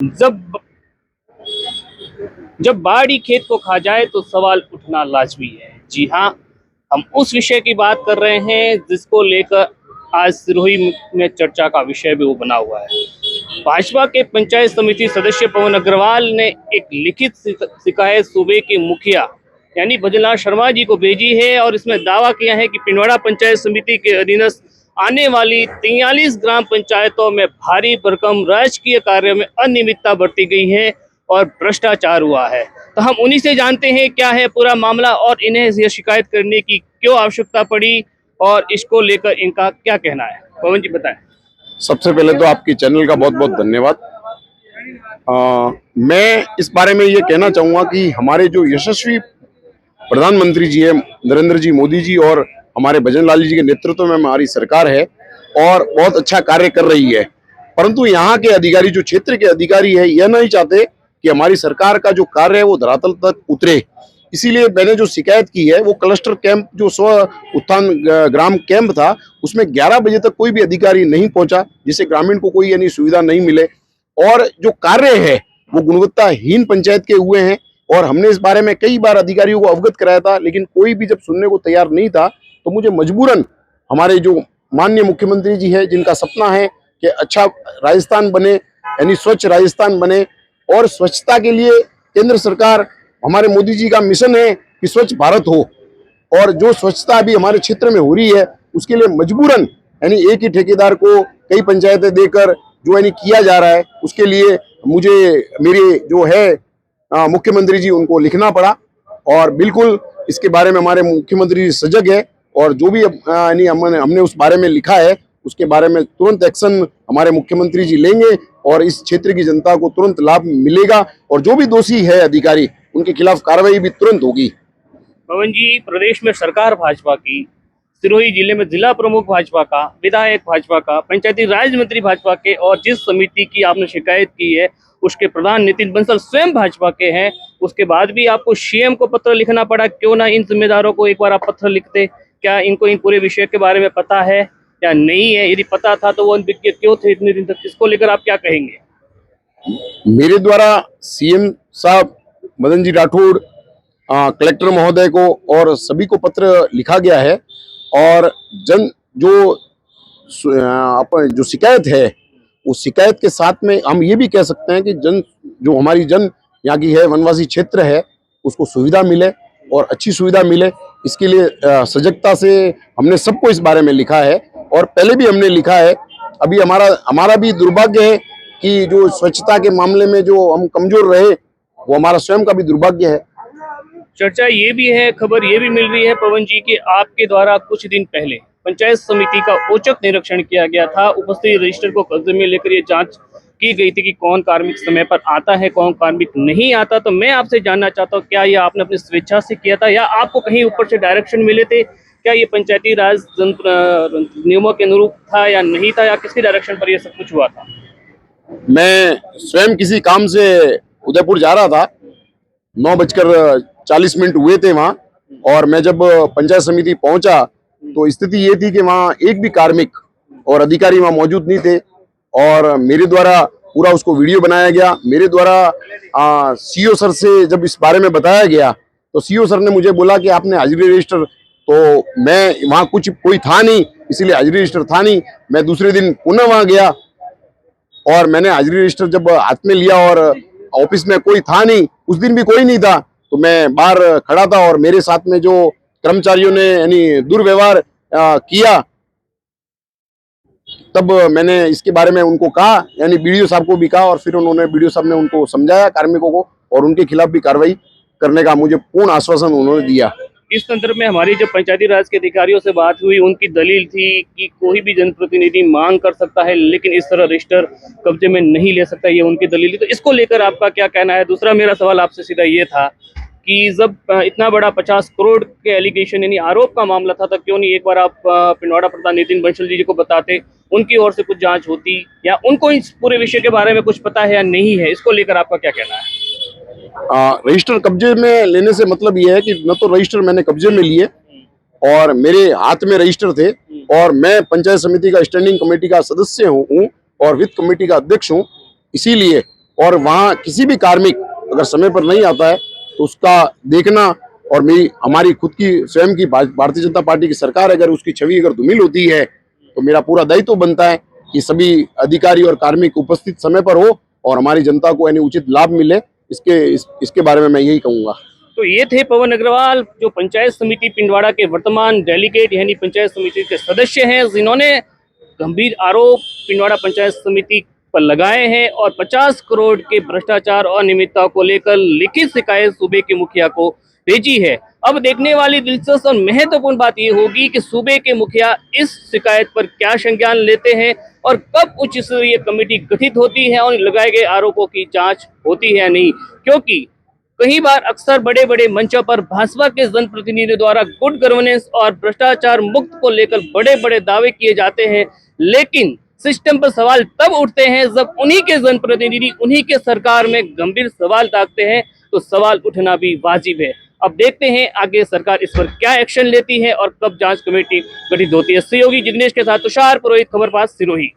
जब जब बाढ़ ही खेत को खा जाए तो सवाल उठना लाजमी है। जी हाँ, हम उस विषय की बात कर रहे हैं जिसको लेकर आज सिरोही में चर्चा का विषय भी वो बना हुआ है। भाजपा के पंचायत समिति सदस्य पवन अग्रवाल ने एक लिखित शिकायत सूबे के मुखिया यानी भजनलाल शर्मा जी को भेजी है और इसमें दावा किया है कि पिंडवाड़ा पंचायत समिति के अधीनस्थ आने वाली 43 ग्राम पंचायतों में भारी भरकम राजकीय कार्यों में अनियमितता बरती गई है और भ्रष्टाचार हुआ है। तो हम उन्हीं से जानते हैं क्या है पूरा मामला और इन्हें यह शिकायत करने की क्यों आवश्यकता पड़ी और इसको लेकर इनका क्या कहना है। पवन जी बताएं। सबसे पहले तो आपकी चैनल का बहुत बहुत धन्यवाद। मैं इस बारे में ये कहना चाहूँगा कि हमारे जो यशस्वी प्रधानमंत्री जी है नरेंद्र जी मोदी जी और हमारे भजनलाल जी के नेतृत्व में हमारी सरकार है और बहुत अच्छा कार्य कर रही है, परंतु यहाँ के अधिकारी जो क्षेत्र के अधिकारी है यह नहीं चाहते कि हमारी सरकार का जो कार्य है वो धरातल तक उतरे। इसीलिए मैंने जो शिकायत की है वो क्लस्टर कैंप जो स्व उत्थान ग्राम कैंप था उसमें 11 बजे तक कोई भी अधिकारी नहीं पहुंचा, जिससे ग्रामीण को कोई यानी सुविधा नहीं मिले और जो कार्य है वो गुणवत्ताहीन पंचायत के हुए हैं। और हमने इस बारे में कई बार अधिकारियों को अवगत कराया था, लेकिन कोई भी जब सुनने को तैयार नहीं था तो मुझे मजबूरन हमारे जो माननीय मुख्यमंत्री जी है जिनका सपना है कि अच्छा राजस्थान बने यानी स्वच्छ राजस्थान बने और स्वच्छता के लिए केंद्र सरकार हमारे मोदी जी का मिशन है कि स्वच्छ भारत हो, और जो स्वच्छता अभी हमारे क्षेत्र में हो रही है उसके लिए मजबूरन यानी एक ही ठेकेदार को कई पंचायतें देकर जो यानी किया जा रहा है, उसके लिए मुझे मेरे जो है मुख्यमंत्री जी उनको लिखना पड़ा। और बिल्कुल इसके बारे में हमारे मुख्यमंत्री जी सजग है और जो भी यानी हमने उस बारे में लिखा है उसके बारे में तुरंत एक्शन हमारे मुख्यमंत्री जी लेंगे और इस क्षेत्र की जनता को तुरंत लाभ मिलेगा और जो भी दोषी है अधिकारी उनके खिलाफ कार्रवाई भी तुरंत होगी। पवन जी, प्रदेश में सरकार भाजपा की, सिरोही जिले में जिला प्रमुख भाजपा का, विधायक भाजपा का, पंचायती राज मंत्री भाजपा के और जिस समिति की आपने शिकायत की है उसके प्रधान नितिन बंसल स्वयं भाजपा के हैं, उसके बाद भी आपको सीएम को पत्र लिखना पड़ा। क्यों ना इन जिम्मेदारों को एक बार आप पत्र लिखते? क्या इनको इन पूरे विषय के बारे में पता है या नहीं है? यदि पता था तो वो अनभिज्ञ क्यों थे इतने दिन तक? इसको लेकर आप क्या कहेंगे? मेरे द्वारा सीएम साहब मदन जी राठौड़, कलेक्टर महोदय को और सभी को पत्र लिखा गया है और जो शिकायत है उस शिकायत के साथ में हम ये भी कह सकते हैं कि जो हमारी यहाँ की है वनवासी क्षेत्र है उसको सुविधा मिले और अच्छी सुविधा मिले, इसके लिए सजगता से हमने सबको इस बारे में लिखा है और पहले भी हमने लिखा है। अभी हमारा भी दुर्भाग्य है कि जो स्वच्छता के मामले में जो हम कमजोर रहे वो हमारा स्वयं का भी दुर्भाग्य है। चर्चा ये भी है, खबर ये भी मिल रही है पवन जी कि आपके द्वारा कुछ दिन पहले पंचायत समिति का औचक निरीक्षण किया गया था। उपस्थित रजिस्टर को कब्जे में लेकर ये जांच की गई थी कि कौन कार्मिक समय पर आता है, कौन कार्मिक नहीं आता। तो मैं आपसे जानना चाहता हूँ, क्या ये आपने अपनी स्वेच्छा से किया था या आपको कहीं ऊपर से डायरेक्शन मिले थे? क्या ये पंचायती राज नियमों के अनुरूप था या नहीं था, या किसके डायरेक्शन पर यह सब कुछ हुआ था? मैं स्वयं किसी काम से उदयपुर जा रहा था, 9:40 हुए थे वहाँ, और मैं जब पंचायत समिति पहुंचा तो स्थिति ये थी कि वहाँ एक भी कार्मिक और अधिकारी वहाँ मौजूद नहीं थे और मेरे द्वारा पूरा उसको वीडियो बनाया गया। मेरे द्वारा सीओ सर से जब इस बारे में बताया गया तो सीओ सर ने मुझे बोला कि आपने हाजिरी रजिस्टर, तो मैं वहाँ कोई था नहीं इसलिए हाजिरी रजिस्टर था नहीं। मैं दूसरे दिन पुनः वहाँ गया और मैंने हाजिरी रजिस्टर जब हाथ में लिया और ऑफिस में कोई था नहीं, उस दिन भी कोई नहीं था, तो मैं बाहर खड़ा था और मेरे साथ में जो कर्मचारियों ने यानी दुर्व्यवहार किया, तब मैंने इसके बारे में उनको कहा, यानी बीडीओ साहब को भी कहा और फिर उन्होंने बीडीओ साहब ने उनको समझाया कार्मिकों को और उनके खिलाफ भी कार्रवाई करने का मुझे पूर्ण आश्वासन उन्होंने दिया। इस संदर्भ में हमारी जब पंचायती राज के अधिकारियों से बात हुई, उनकी दलील थी कि कोई भी जनप्रतिनिधि मांग कर सकता है लेकिन इस तरह रजिस्टर कब्जे में नहीं ले सकता, ये उनकी दलील थी। तो इसको लेकर आपका क्या कहना है? दूसरा मेरा सवाल आपसे सीधा ये था कि जब इतना बड़ा 50 करोड़ के एलिगेशन यानी आरोप का मामला था, तब क्यों नहीं एक बार आप पिंडवाड़ा प्रधान नितिन बंसल जी को बताते, उनकी ओर से कुछ जांच होती, या उनको इस पूरे विषय के बारे में कुछ पता है या नहीं है? इसको लेकर आपका क्या कहना है? रजिस्टर कब्जे में लेने से मतलब ये है कि न तो रजिस्टर मैंने कब्जे में लिए और मेरे हाथ में रजिस्टर थे और मैं पंचायत समिति का स्टैंडिंग कमेटी का सदस्य हूँ और वित्त कमेटी का अध्यक्ष हूँ, इसीलिए और वहाँ किसी भी कार्मिक अगर समय पर नहीं आता है तो उसका देखना, और हमारी खुद की स्वयं की भारतीय जनता पार्टी की सरकार अगर उसकी छवि अगर धूमिल होती है तो मेरा पूरा दायित्व बनता है कि सभी अधिकारी और कार्मिक उपस्थित समय पर हो और हमारी जनता को यानी उचित लाभ मिले। इसके बारे में मैं यही कहूँगा। तो ये थे पवन अग्रवाल, जो पंचायत समिति पिंडवाड़ा के वर्तमान डेलीगेट यानी पंचायत समिति के सदस्य हैं, जिन्होंने गंभीर आरोप पिंडवाड़ा पंचायत समिति पर लगाए हैं और 50 करोड़ के भ्रष्टाचार और अनियमितता को लेकर लिखित शिकायत सूबे के मुखिया को भेजी है। अब देखने वाली दिलचस्प और महत्वपूर्ण बात यह होगी कि सूबे के मुखिया इस शिकायत पर क्या संज्ञान लेते हैं और कब उच्च स्तरीय कमेटी गठित होती है और लगाए गए आरोपों की जांच होती है या नहीं, क्योंकि कई बार अक्सर बड़े बड़े मंचों पर भाजपा के जनप्रतिनिधियों द्वारा गुड गवर्नेंस और भ्रष्टाचार मुक्त को लेकर बड़े बड़े दावे किए जाते हैं, लेकिन सिस्टम पर सवाल तब उठते हैं जब उन्हीं के जनप्रतिनिधि उन्हीं के सरकार में गंभीर सवाल दागते हैं, तो सवाल उठना भी वाजिब है। अब देखते हैं आगे सरकार इस पर क्या एक्शन लेती है और कब जांच कमेटी गठित होती है। सहयोगी जिग्नेश के साथ तुषार पुरोहित, खबर पास, सिरोही।